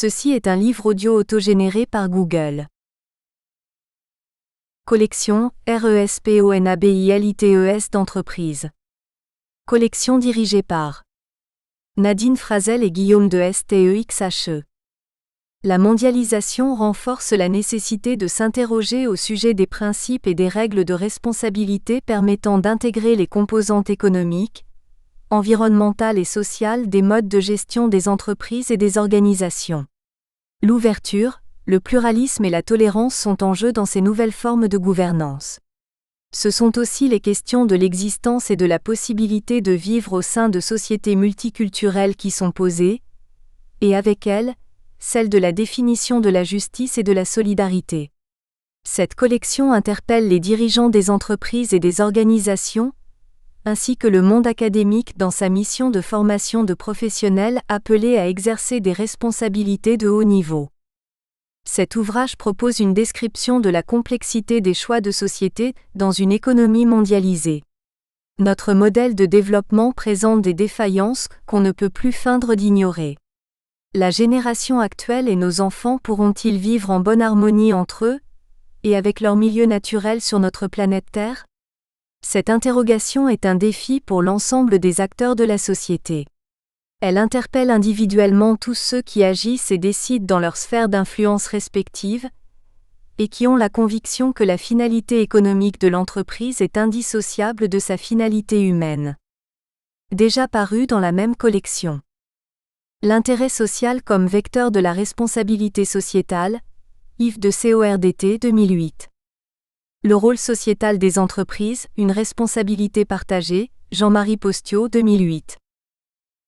Ceci est un livre audio autogénéré par Google. Collection, RESPONABILITES d'entreprise. Collection dirigée par Nadine Frazel et Guillaume de STEXHE. La mondialisation renforce la nécessité de s'interroger au sujet des principes et des règles de responsabilité permettant d'intégrer les composantes économiques, environnementales et sociales des modes de gestion des entreprises et des organisations. L'ouverture, le pluralisme et la tolérance sont en jeu dans ces nouvelles formes de gouvernance. Ce sont aussi les questions de l'existence et de la possibilité de vivre au sein de sociétés multiculturelles qui sont posées, et avec elles, celle de la définition de la justice et de la solidarité. Cette collection interpelle les dirigeants des entreprises et des organisations, ainsi que le monde académique dans sa mission de formation de professionnels appelés à exercer des responsabilités de haut niveau. Cet ouvrage propose une description de la complexité des choix de société dans une économie mondialisée. Notre modèle de développement présente des défaillances qu'on ne peut plus feindre d'ignorer. La génération actuelle et nos enfants pourront-ils vivre en bonne harmonie entre eux et avec leur milieu naturel sur notre planète Terre ? Cette interrogation est un défi pour l'ensemble des acteurs de la société. Elle interpelle individuellement tous ceux qui agissent et décident dans leur sphère d'influence respective, et qui ont la conviction que la finalité économique de l'entreprise est indissociable de sa finalité humaine. Déjà paru dans la même collection. L'intérêt social comme vecteur de la responsabilité sociétale, Yves de CORDT 2008. Le rôle sociétal des entreprises, une responsabilité partagée, Jean-Marie Postiaux 2008.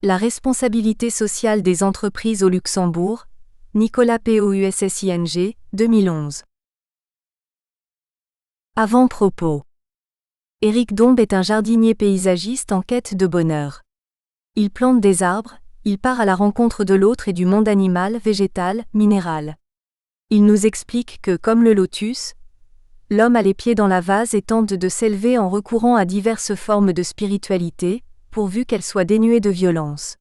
La responsabilité sociale des entreprises au Luxembourg, Nicolas Poussing 2011. Avant-propos. Éric Dombe est un jardinier paysagiste en quête de bonheur. Il plante des arbres, il part à la rencontre de l'autre et du monde animal, végétal, minéral. Il nous explique que, comme le lotus, l'homme a les pieds dans la vase et tente de s'élever en recourant à diverses formes de spiritualité, pourvu qu'elles soient dénuées de violence.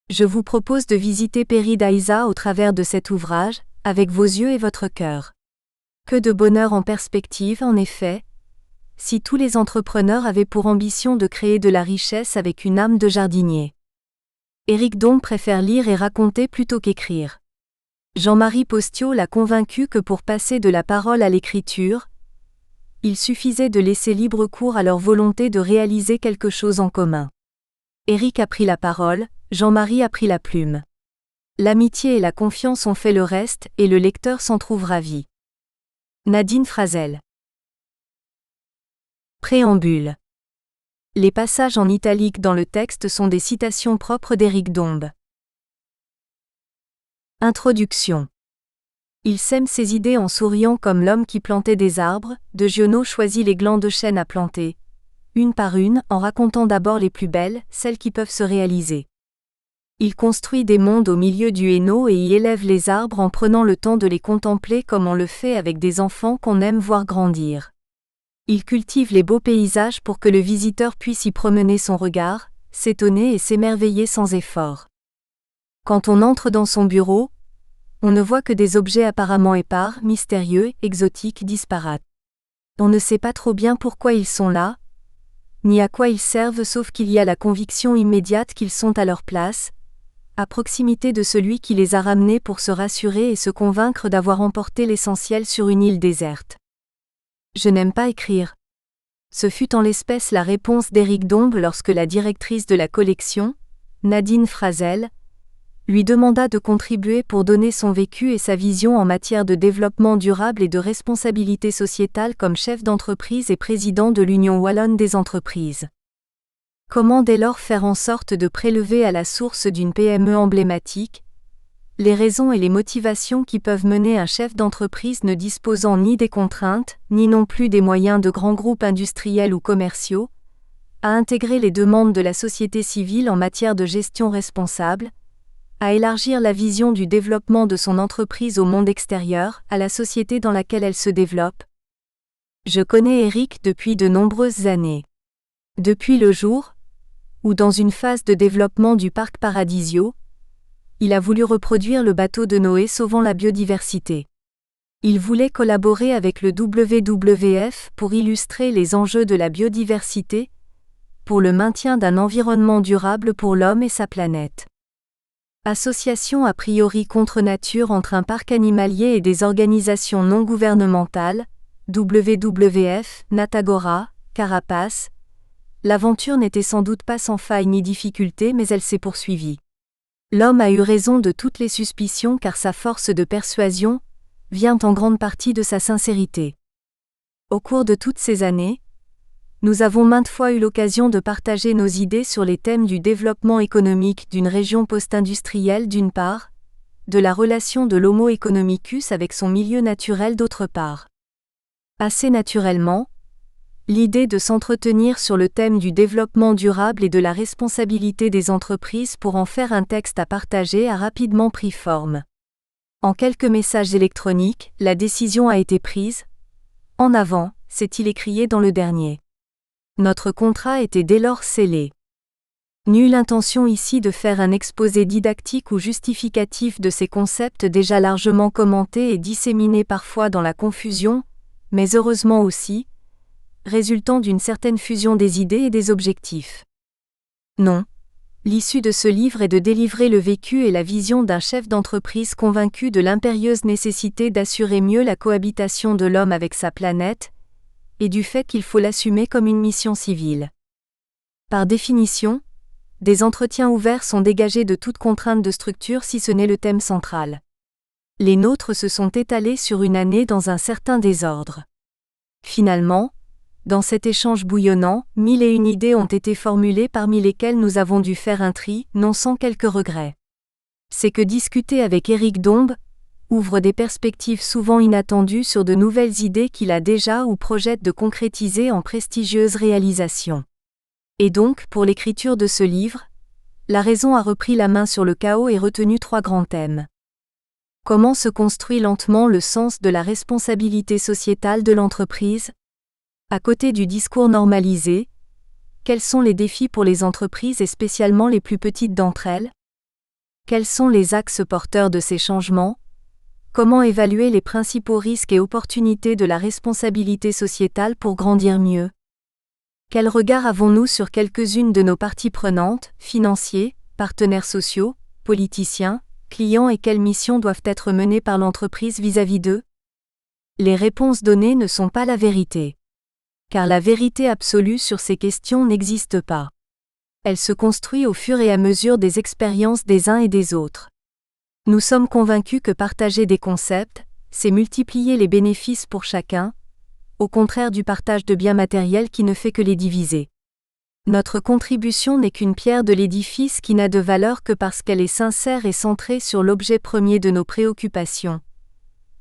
Je vous propose de visiter Paradisa au travers de cet ouvrage, avec vos yeux et votre cœur. Que de bonheur en perspective, en effet, si tous les entrepreneurs avaient pour ambition de créer de la richesse avec une âme de jardinier. Éric Dombe préfère lire et raconter plutôt qu'écrire. Jean-Marie Postiaux l'a convaincu que pour passer de la parole à l'écriture, il suffisait de laisser libre cours à leur volonté de réaliser quelque chose en commun. Éric a pris la parole, Jean-Marie a pris la plume. L'amitié et la confiance ont fait le reste et le lecteur s'en trouve ravi. Nadine Frazel. Préambule. Les passages en italique dans le texte sont des citations propres d'Éric Dombe. Introduction. Il sème ses idées en souriant comme l'homme qui plantait des arbres. De Giono choisit les glands de chêne à planter, une par une, en racontant d'abord les plus belles, celles qui peuvent se réaliser. Il construit des mondes au milieu du Hainaut et y élève les arbres en prenant le temps de les contempler comme on le fait avec des enfants qu'on aime voir grandir. Il cultive les beaux paysages pour que le visiteur puisse y promener son regard, s'étonner et s'émerveiller sans effort. Quand on entre dans son bureau, on ne voit que des objets apparemment épars, mystérieux, exotiques, disparates. On ne sait pas trop bien pourquoi ils sont là, ni à quoi ils servent sauf qu'il y a la conviction immédiate qu'ils sont à leur place, à proximité de celui qui les a ramenés pour se rassurer et se convaincre d'avoir emporté l'essentiel sur une île déserte. Je n'aime pas écrire. Ce fut en l'espèce la réponse d'Éric Dombe lorsque la directrice de la collection, Nadine Frazel, lui demanda de contribuer pour donner son vécu et sa vision en matière de développement durable et de responsabilité sociétale comme chef d'entreprise et président de l'Union wallonne des entreprises. Comment dès lors faire en sorte de prélever à la source d'une PME emblématique les raisons et les motivations qui peuvent mener un chef d'entreprise ne disposant ni des contraintes, ni non plus des moyens de grands groupes industriels ou commerciaux, à intégrer les demandes de la société civile en matière de gestion responsable, à élargir la vision du développement de son entreprise au monde extérieur, à la société dans laquelle elle se développe. Je connais Éric depuis de nombreuses années. Depuis le jour où, dans une phase de développement du parc Paradisio, il a voulu reproduire le bateau de Noé sauvant la biodiversité. Il voulait collaborer avec le WWF pour illustrer les enjeux de la biodiversité, pour le maintien d'un environnement durable pour l'homme et sa planète. Association a priori contre nature entre un parc animalier et des organisations non gouvernementales, WWF, Natagora, Carapace. L'aventure n'était sans doute pas sans faille ni difficulté, mais elle s'est poursuivie. L'homme a eu raison de toutes les suspicions car sa force de persuasion vient en grande partie de sa sincérité. Au cours de toutes ces années, nous avons maintes fois eu l'occasion de partager nos idées sur les thèmes du développement économique d'une région post-industrielle d'une part, de la relation de l'Homo economicus avec son milieu naturel d'autre part. Assez naturellement, l'idée de s'entretenir sur le thème du développement durable et de la responsabilité des entreprises pour en faire un texte à partager a rapidement pris forme. En quelques messages électroniques, la décision a été prise. En avant, s'est-il écrié dans le dernier. Notre contrat était dès lors scellé. Nulle intention ici de faire un exposé didactique ou justificatif de ces concepts déjà largement commentés et disséminés parfois dans la confusion, mais heureusement aussi, résultant d'une certaine fusion des idées et des objectifs. Non, l'issue de ce livre est de délivrer le vécu et la vision d'un chef d'entreprise convaincu de l'impérieuse nécessité d'assurer mieux la cohabitation de l'homme avec sa planète, et du fait qu'il faut l'assumer comme une mission civile. Par définition, des entretiens ouverts sont dégagés de toute contrainte de structure si ce n'est le thème central. Les nôtres se sont étalés sur une année dans un certain désordre. Finalement, dans cet échange bouillonnant, 1001 idées ont été formulées parmi lesquelles nous avons dû faire un tri, non sans quelques regrets. C'est que discuter avec Éric Dombe ouvre des perspectives souvent inattendues sur de nouvelles idées qu'il a déjà ou projette de concrétiser en prestigieuses réalisations. Et donc, pour l'écriture de ce livre, la raison a repris la main sur le chaos et retenu 3 grands thèmes. Comment se construit lentement le sens de la responsabilité sociétale de l'entreprise ? À côté du discours normalisé, quels sont les défis pour les entreprises et spécialement les plus petites d'entre elles ? Quels sont les axes porteurs de ces changements ? Comment évaluer les principaux risques et opportunités de la responsabilité sociétale pour grandir mieux ? Quel regard avons-nous sur quelques-unes de nos parties prenantes, financiers, partenaires sociaux, politiciens, clients et quelles missions doivent être menées par l'entreprise vis-à-vis d'eux ? Les réponses données ne sont pas la vérité. Car la vérité absolue sur ces questions n'existe pas. Elle se construit au fur et à mesure des expériences des uns et des autres. Nous sommes convaincus que partager des concepts, c'est multiplier les bénéfices pour chacun, au contraire du partage de biens matériels qui ne fait que les diviser. Notre contribution n'est qu'une pierre de l'édifice qui n'a de valeur que parce qu'elle est sincère et centrée sur l'objet premier de nos préoccupations,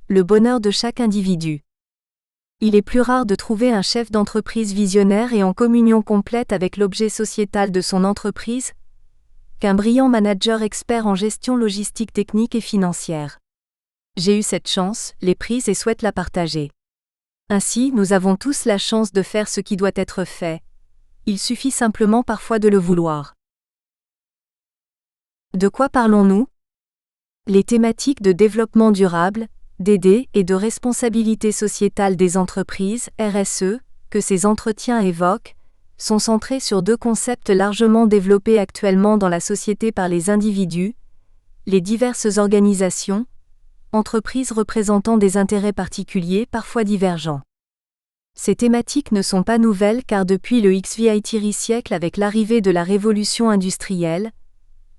le bonheur de chaque individu. Il est plus rare de trouver un chef d'entreprise visionnaire et en communion complète avec l'objet sociétal de son entreprise, qu'un brillant manager expert en gestion logistique technique et financière. J'ai eu cette chance, l'ai prise et souhaite la partager. Ainsi, nous avons tous la chance de faire ce qui doit être fait. Il suffit simplement parfois de le vouloir. De quoi parlons-nous ? Les thématiques de développement durable, d'aider et de responsabilité sociétale des entreprises, RSE, que ces entretiens évoquent, sont centrés sur 2 concepts largement développés actuellement dans la société par les individus, les diverses organisations, entreprises représentant des intérêts particuliers parfois divergents. Ces thématiques ne sont pas nouvelles car depuis le XVIIe siècle avec l'arrivée de la révolution industrielle,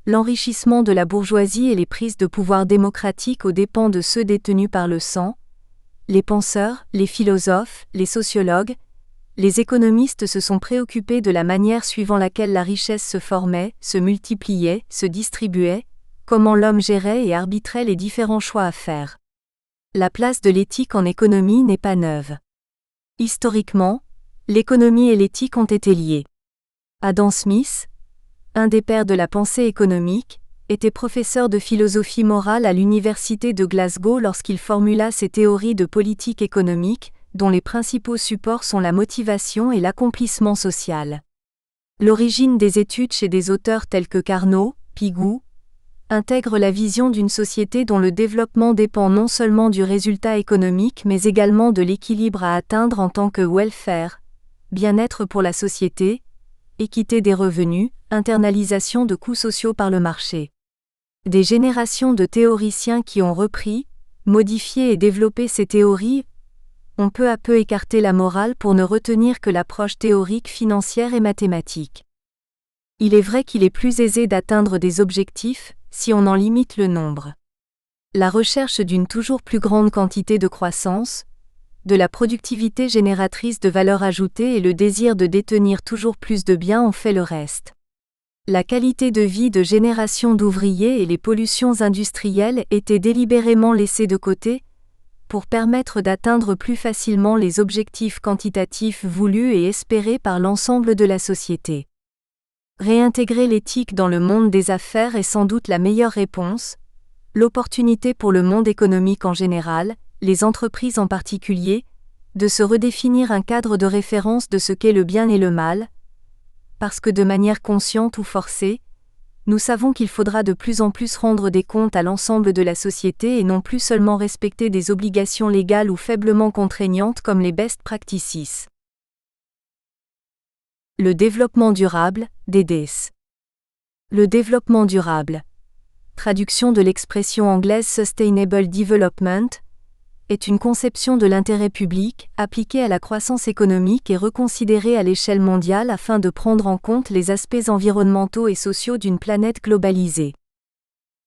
l'enrichissement de la bourgeoisie et les prises de pouvoir démocratiques aux dépens de ceux détenus par le sang, les penseurs, les philosophes, les sociologues, les économistes se sont préoccupés de la manière suivant laquelle la richesse se formait, se multipliait, se distribuait, comment l'homme gérait et arbitrait les différents choix à faire. La place de l'éthique en économie n'est pas neuve. Historiquement, l'économie et l'éthique ont été liées. Adam Smith, un des pères de la pensée économique, était professeur de philosophie morale à l'université de Glasgow lorsqu'il formula ses théories de politique économique, dont les principaux supports sont la motivation et l'accomplissement social. L'origine des études chez des auteurs tels que Carnot, Pigou, intègre la vision d'une société dont le développement dépend non seulement du résultat économique mais également de l'équilibre à atteindre en tant que welfare, bien-être pour la société, équité des revenus, internalisation de coûts sociaux par le marché. Des générations de théoriciens qui ont repris, modifié et développé ces théories ont peu à peu écarté la morale pour ne retenir que l'approche théorique financière et mathématique. Il est vrai qu'il est plus aisé d'atteindre des objectifs si on en limite le nombre. La recherche d'une toujours plus grande quantité de croissance, de la productivité génératrice de valeur ajoutée et le désir de détenir toujours plus de biens ont fait le reste. La qualité de vie de générations d'ouvriers et les pollutions industrielles étaient délibérément laissées de côté, pour permettre d'atteindre plus facilement les objectifs quantitatifs voulus et espérés par l'ensemble de la société. Réintégrer l'éthique dans le monde des affaires est sans doute la meilleure réponse, l'opportunité pour le monde économique en général, les entreprises en particulier, de se redéfinir un cadre de référence de ce qu'est le bien et le mal, parce que de manière consciente ou forcée, nous savons qu'il faudra de plus en plus rendre des comptes à l'ensemble de la société et non plus seulement respecter des obligations légales ou faiblement contraignantes comme les best practices. Le développement durable, DDS. Le développement durable, traduction de l'expression anglaise Sustainable Development, est une conception de l'intérêt public, appliquée à la croissance économique et reconsidérée à l'échelle mondiale afin de prendre en compte les aspects environnementaux et sociaux d'une planète globalisée.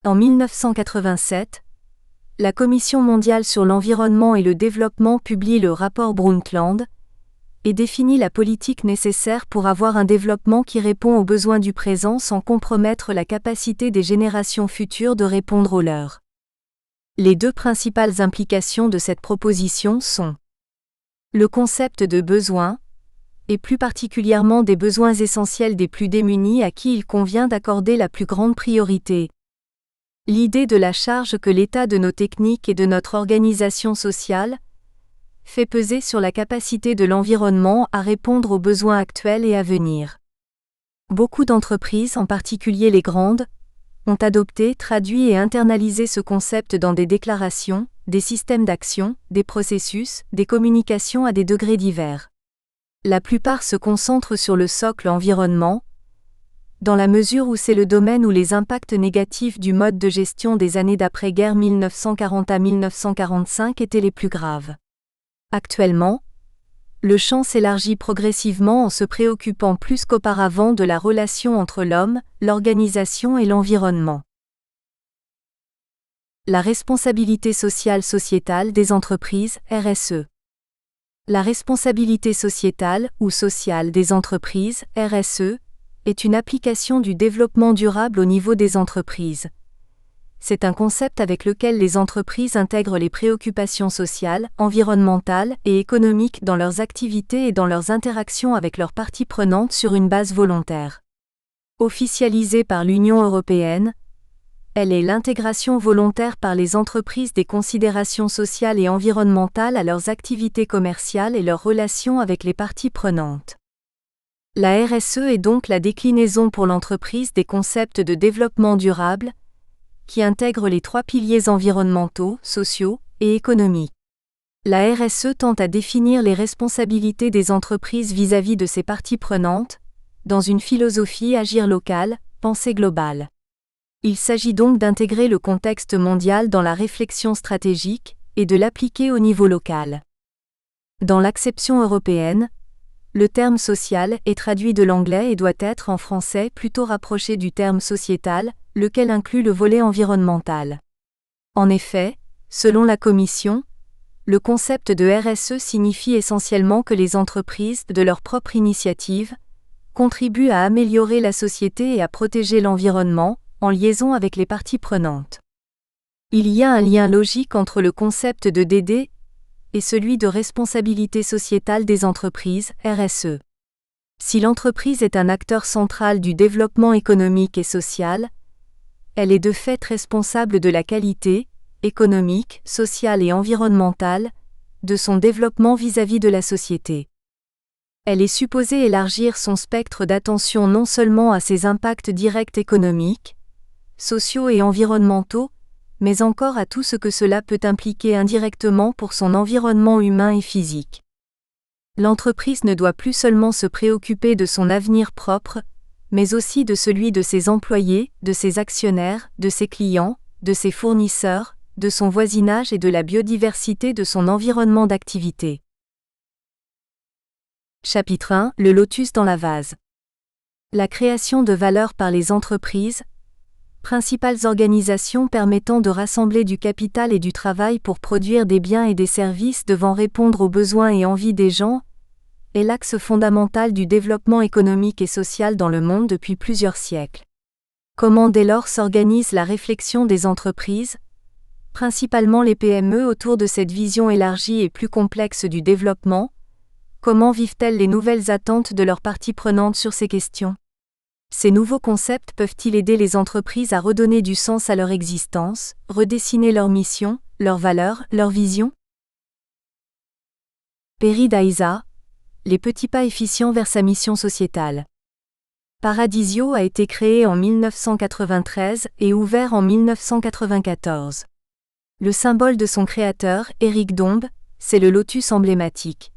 En 1987, la Commission mondiale sur l'environnement et le développement publie le rapport Brundtland et définit la politique nécessaire pour avoir un développement qui répond aux besoins du présent sans compromettre la capacité des générations futures de répondre aux leurs. Les deux principales implications de cette proposition sont le concept de besoin, et plus particulièrement des besoins essentiels des plus démunis à qui il convient d'accorder la plus grande priorité. L'idée de la charge que l'état de nos techniques et de notre organisation sociale fait peser sur la capacité de l'environnement à répondre aux besoins actuels et à venir. Beaucoup d'entreprises, en particulier les grandes, ont adopté, traduit et internalisé ce concept dans des déclarations, des systèmes d'action, des processus, des communications à des degrés divers. La plupart se concentrent sur le socle environnement, dans la mesure où c'est le domaine où les impacts négatifs du mode de gestion des années d'après-guerre 1940 à 1945 étaient les plus graves. Actuellement, le champ s'élargit progressivement en se préoccupant plus qu'auparavant de la relation entre l'homme, l'organisation et l'environnement. La responsabilité sociale sociétale des entreprises, RSE. La responsabilité sociétale ou sociale des entreprises, RSE, est une application du développement durable au niveau des entreprises. C'est un concept avec lequel les entreprises intègrent les préoccupations sociales, environnementales et économiques dans leurs activités et dans leurs interactions avec leurs parties prenantes sur une base volontaire. Officialisée par l'Union européenne, elle est l'intégration volontaire par les entreprises des considérations sociales et environnementales à leurs activités commerciales et leurs relations avec les parties prenantes. La RSE est donc la déclinaison pour l'entreprise des concepts de développement durable, qui intègre les trois piliers environnementaux, sociaux et économiques. La RSE tente à définir les responsabilités des entreprises vis-à-vis de ses parties prenantes, dans une philosophie agir local, penser globale. Il s'agit donc d'intégrer le contexte mondial dans la réflexion stratégique et de l'appliquer au niveau local. Dans l'acception européenne, le terme social est traduit de l'anglais et doit être en français plutôt rapproché du terme sociétal, lequel inclut le volet environnemental. En effet, selon la Commission, le concept de RSE signifie essentiellement que les entreprises, de leur propre initiative, contribuent à améliorer la société et à protéger l'environnement, en liaison avec les parties prenantes. Il y a un lien logique entre le concept de DD et celui de responsabilité sociétale des entreprises, RSE. Si l'entreprise est un acteur central du développement économique et social, elle est de fait responsable de la qualité, économique, sociale et environnementale, de son développement vis-à-vis de la société. Elle est supposée élargir son spectre d'attention non seulement à ses impacts directs économiques, sociaux et environnementaux, mais encore à tout ce que cela peut impliquer indirectement pour son environnement humain et physique. L'entreprise ne doit plus seulement se préoccuper de son avenir propre, mais aussi de celui de ses employés, de ses actionnaires, de ses clients, de ses fournisseurs, de son voisinage et de la biodiversité de son environnement d'activité. Chapitre 1 : Le lotus dans la vase. La création de valeur par les entreprises, principales organisations permettant de rassembler du capital et du travail pour produire des biens et des services devant répondre aux besoins et envies des gens, est l'axe fondamental du développement économique et social dans le monde depuis plusieurs siècles. Comment dès lors s'organise la réflexion des entreprises, principalement les PME, autour de cette vision élargie et plus complexe du développement? Comment vivent-elles les nouvelles attentes de leurs parties prenantes sur ces questions? Ces nouveaux concepts peuvent-ils aider les entreprises à redonner du sens à leur existence, redessiner leur mission, leurs valeurs, leur vision? Perry Daisa, les petits pas efficients vers sa mission sociétale. Paradisio a été créé en 1993 et ouvert en 1994. Le symbole de son créateur, Eric Dombe, c'est le lotus emblématique.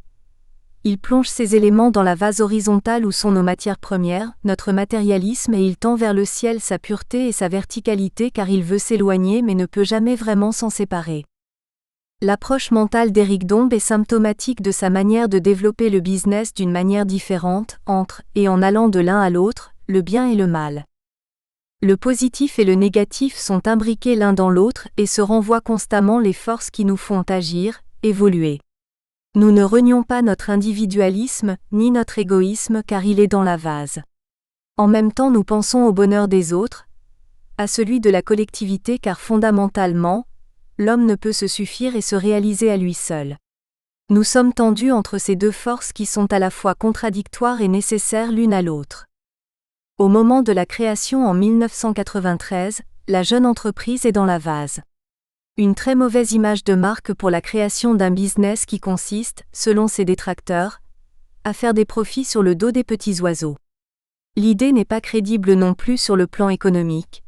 Il plonge ses éléments dans la vase horizontale où sont nos matières premières, notre matérialisme, et il tend vers le ciel sa pureté et sa verticalité car il veut s'éloigner mais ne peut jamais vraiment s'en séparer. L'approche mentale d'Eric Dombe est symptomatique de sa manière de développer le business d'une manière différente, entre et en allant de l'un à l'autre, le bien et le mal. Le positif et le négatif sont imbriqués l'un dans l'autre et se renvoient constamment les forces qui nous font agir, évoluer. Nous ne renions pas notre individualisme, ni notre égoïsme car il est dans la vase. En même temps nous pensons au bonheur des autres, à celui de la collectivité car fondamentalement, l'homme ne peut se suffire et se réaliser à lui seul. Nous sommes tendus entre ces deux forces qui sont à la fois contradictoires et nécessaires l'une à l'autre. Au moment de la création en 1993, la jeune entreprise est dans la vase. Une très mauvaise image de marque pour la création d'un business qui consiste, selon ses détracteurs, à faire des profits sur le dos des petits oiseaux. L'idée n'est pas crédible non plus sur le plan économique.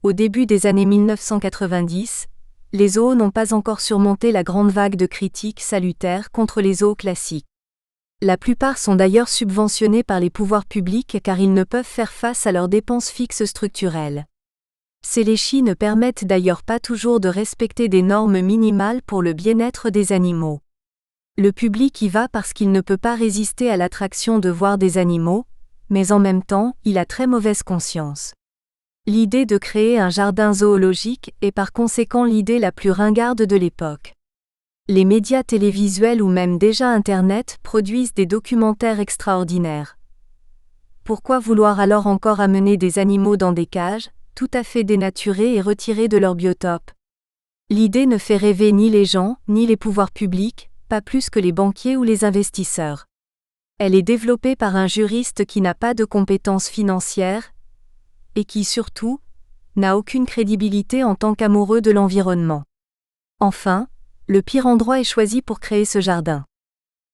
Au début des années 1990, les zoos n'ont pas encore surmonté la grande vague de critiques salutaires contre les zoos classiques. La plupart sont d'ailleurs subventionnés par les pouvoirs publics car ils ne peuvent faire face à leurs dépenses fixes structurelles. Ces léchis ne permettent d'ailleurs pas toujours de respecter des normes minimales pour le bien-être des animaux. Le public y va parce qu'il ne peut pas résister à l'attraction de voir des animaux, mais en même temps, il a très mauvaise conscience. L'idée de créer un jardin zoologique est par conséquent l'idée la plus ringarde de l'époque. Les médias télévisuels ou même déjà Internet produisent des documentaires extraordinaires. Pourquoi vouloir alors encore amener des animaux dans des cages, tout à fait dénaturés et retirés de leur biotope? L'idée ne fait rêver ni les gens, ni les pouvoirs publics, pas plus que les banquiers ou les investisseurs. Elle est développée par un juriste qui n'a pas de compétences financières, et qui surtout, n'a aucune crédibilité en tant qu'amoureux de l'environnement. Enfin, le pire endroit est choisi pour créer ce jardin.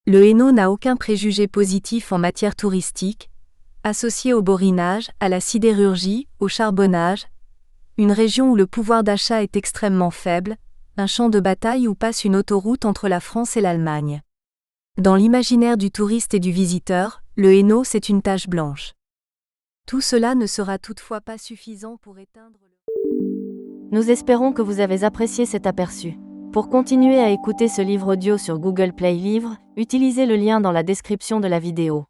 Le Hainaut n'a aucun préjugé positif en matière touristique, associé au borinage, à la sidérurgie, au charbonnage, une région où le pouvoir d'achat est extrêmement faible, un champ de bataille où passe une autoroute entre la France et l'Allemagne. Dans l'imaginaire du touriste et du visiteur, le Hainaut c'est une tache blanche. Tout cela ne sera toutefois pas suffisant pour éteindre le... Nous espérons que vous avez apprécié cet aperçu. Pour continuer à écouter ce livre audio sur Google Play Livres, utilisez le lien dans la description de la vidéo.